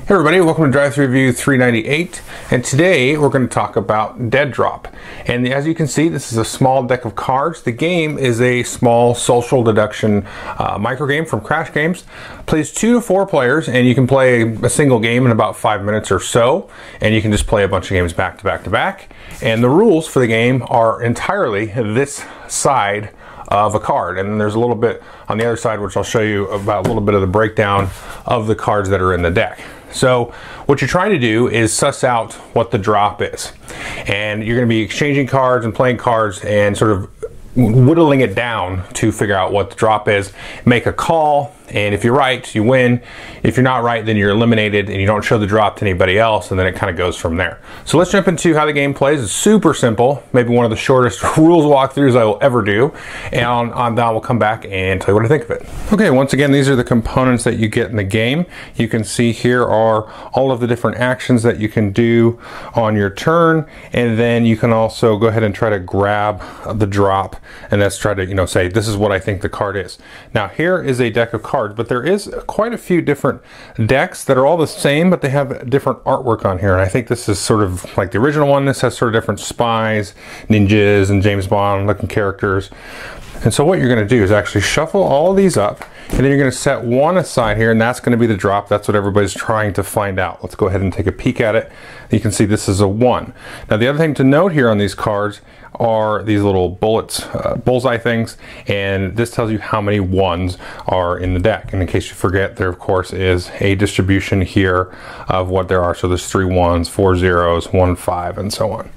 Hey everybody, welcome to Drive Thru Review 398, and today we're going to talk about Dead Drop. And as you can see, this is a small deck of cards. The game is a small social deduction micro game from Crash Games. Plays 2 to 4 players, and you can play a single game in about 5 minutes or so, and you can just play a bunch of games back to back to back. And the rules for the game are entirely this side of a card, and then there's a little bit on the other side which I'll show you about a little bit of the breakdown of the cards that are in the deck. So what you're trying to do is suss out what the drop is, and you're going to be exchanging cards and playing cards and sort of whittling it down to figure out what the drop is. Make a call, and if you're right, you win. If you're not right, then you're eliminated and you don't show the drop to anybody else, and then it kind of goes from there. So let's jump into how the game plays. It's super simple, maybe one of the shortest rules walkthroughs I will ever do, and on that we'll come back and tell you what I think of it. Okay, once again, these are the components that you get in the game. You can see here are all of the different actions that you can do on your turn, and then you can also go ahead and try to grab the drop, and that's try to, say this is what I think the card is. Now here is a deck of cards, but there is quite a few different decks that are all the same, but they have different artwork on here, and I think this is sort of like the original one. This has sort of different spies, ninjas, and James Bond looking characters. And so what you're going to do is actually shuffle all of these up, and then you're going to set one aside here, and that's going to be the drop. That's what everybody's trying to find out. Let's go ahead and take a peek at it. You can see this is a 1. Now the other thing to note here on these cards are these little bullets, bullseye things, and this tells you how many 1s are in the deck. And in case you forget, there of course is a distribution here of what there are. So there's 3 1s, 4 0s, 1 5, and so on.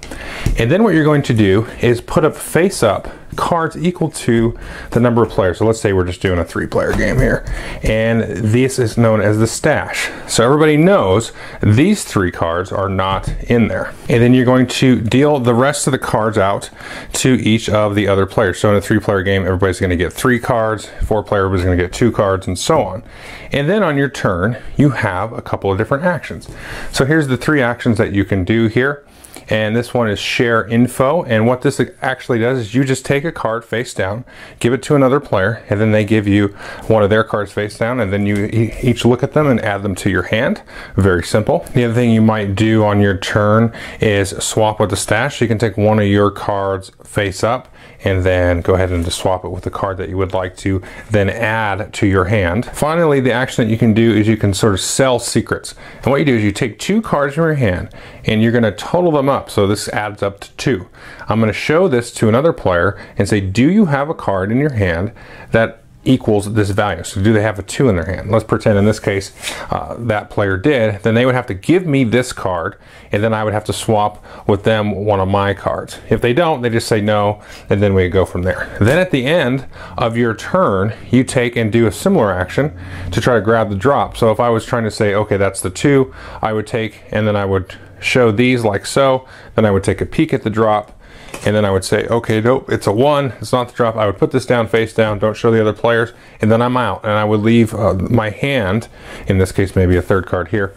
And then what you're going to do is put up face up cards equal to the number of players. So let's say we're just doing a 3-player game here, and this is known as the stash. So everybody knows these 3 cards are not in there, and then you're going to deal the rest of the cards out to each of the other players. So in a 3-player game, everybody's going to get 3 cards, 4-player everybody's going to get 2 cards, and so on. And then on your turn you have a couple of different actions. So here's the 3 actions that you can do here. And this one is share info, and what this actually does is you just take a card face down, give it to another player, and then they give you one of their cards face down, and then you each look at them and add them to your hand. Very simple. The other thing you might do on your turn is swap with the stash. You can take one of your cards face up and then go ahead and just swap it with the card that you would like to then add to your hand. Finally, the action that you can do is you can sort of sell secrets. And what you do is you take 2 cards from your hand and you're going to total them up. So this adds up to 2. I'm going to show this to another player and say, do you have a card in your hand that equals this value? So do they have a 2 in their hand? Let's pretend in this case that player did. Then they would have to give me this card, and then I would have to swap with them one of my cards. If they don't, they just say no, and then we go from there. Then at the end of your turn, you take and do a similar action to try to grab the drop. So if I was trying to say, okay, that's the 2, I would take, and then I would show these like so, then I would take a peek at the drop, and then I would say, okay, nope, it's a 1, it's not the drop. I would put this down face down, don't show the other players, and then I'm out. And I would leave my hand, in this case maybe a 3rd card here,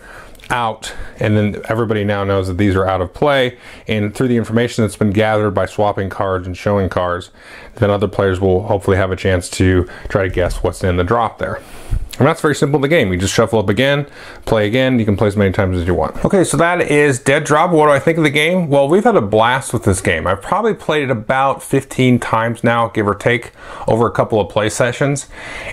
out, and then everybody now knows that these are out of play, and through the information that's been gathered by swapping cards and showing cards, then other players will hopefully have a chance to try to guess what's in the drop there. And that's very simple in the game. You just shuffle up again, play again. You can play as many times as you want. Okay, so that is Dead Drop. What do I think of the game? Well, we've had a blast with this game. I've probably played it about 15 times now, give or take, over a couple of play sessions,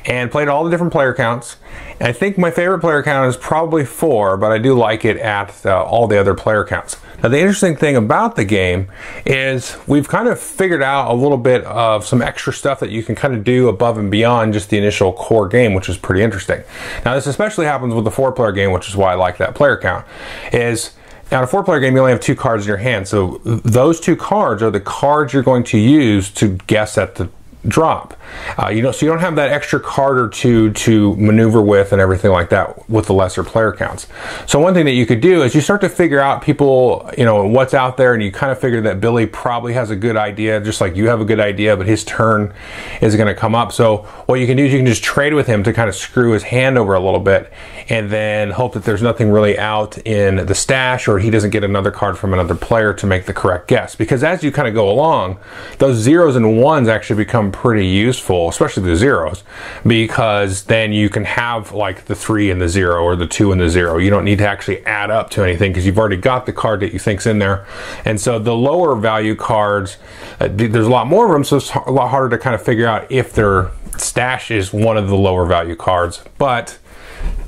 and played all the different player counts. And I think my favorite player count is probably 4, but I do like it at all the other player counts. Now, the interesting thing about the game is we've kind of figured out a little bit of some extra stuff that you can kind of do above and beyond just the initial core game, which is pretty interesting. Now, this especially happens with the 4-player game, which is why I like that player count, is now, in a 4-player game, you only have 2 cards in your hand. So those 2 cards are the cards you're going to use to guess at the drop. So you don't have that extra card or 2 to maneuver with and everything like that with the lesser player counts. So one thing that you could do is you start to figure out people, what's out there, and you kind of figure that Billy probably has a good idea, just like you have a good idea, but his turn is going to come up. So what you can do is you can just trade with him to kind of screw his hand over a little bit, and then hope that there's nothing really out in the stash, or he doesn't get another card from another player to make the correct guess. Because as you kind of go along, those 0s and 1s actually become become pretty useful, especially the zeros, because then you can have like the 3 and the 0 or the 2 and the 0. You don't need to actually add up to anything because you've already got the card that you think's in there. And so the lower value cards, there's a lot more of them, so it's a lot harder to kind of figure out if their stash is one of the lower value cards, but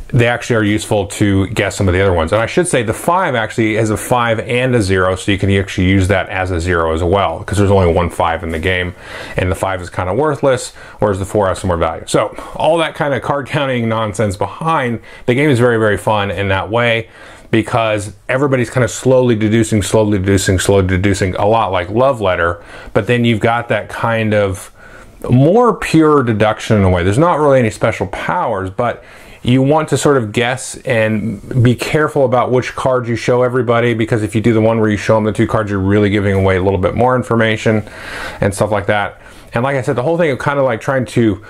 they actually are useful to guess some of the other ones. And I should say the 5 actually has a 5 and a 0, so you can actually use that as a 0 as well, because there's only one 5 in the game, and the 5 is kind of worthless, whereas the 4 has some more value. So all that kind of card counting nonsense behind the game is very, very fun in that way, because everybody's kind of slowly deducing, a lot like Love Letter, but then you've got that kind of more pure deduction in a way. There's not really any special powers, but you want to sort of guess and be careful about which cards you show everybody, because if you do the one where you show them the 2 cards, you're really giving away a little bit more information and stuff like that. And like I said, the whole thing of kind of like trying to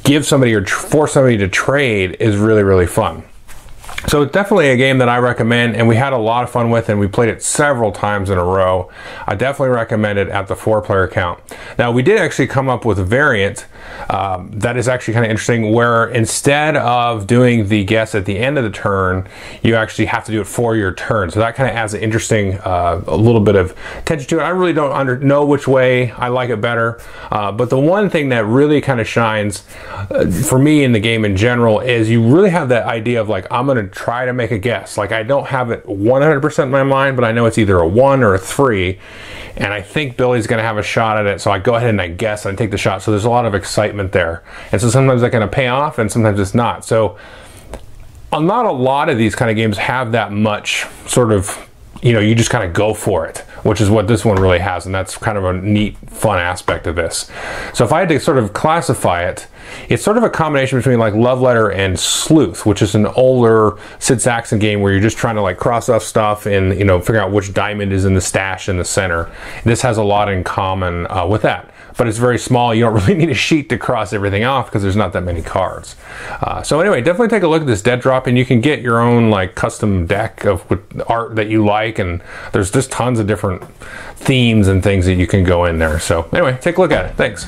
give somebody or force somebody to trade is really, really fun. So it's definitely a game that I recommend, and we had a lot of fun with, and we played it several times in a row. I definitely recommend it at the 4-player count. Now, we did actually come up with a variant that is actually kind of interesting, where instead of doing the guess at the end of the turn, you actually have to do it for your turn. So that kind of adds an interesting, a little bit of tension to it. I really don't know which way I like it better, but the one thing that really kind of shines for me in the game in general is you really have that idea of like, I'm going to try to make a guess. Like, I don't have it 100% in my mind, but I know it's either a 1 or a 3, and I think Billy's going to have a shot at it, so I go ahead and I guess and I take the shot. So there's a lot of excitement there, and so sometimes that kind of pay off and sometimes it's not. So not a lot of these kind of games have that much sort of, you know, you just kind of go for it, which is what this one really has, and that's kind of a neat, fun aspect of this. So if I had to sort of classify it, it's sort of a combination between like Love Letter and Sleuth, which is an older Sid Sackson game where you're just trying to like cross off stuff and, you know, figure out which diamond is in the stash in the center. This has a lot in common with that, but it's very small. You don't really need a sheet to cross everything off because there's not that many cards. So anyway, definitely take a look at this Dead Drop, and you can get your own like custom deck of art that you like, and there's just tons of different themes and things that you can go in there. So anyway, take a look at it. Thanks.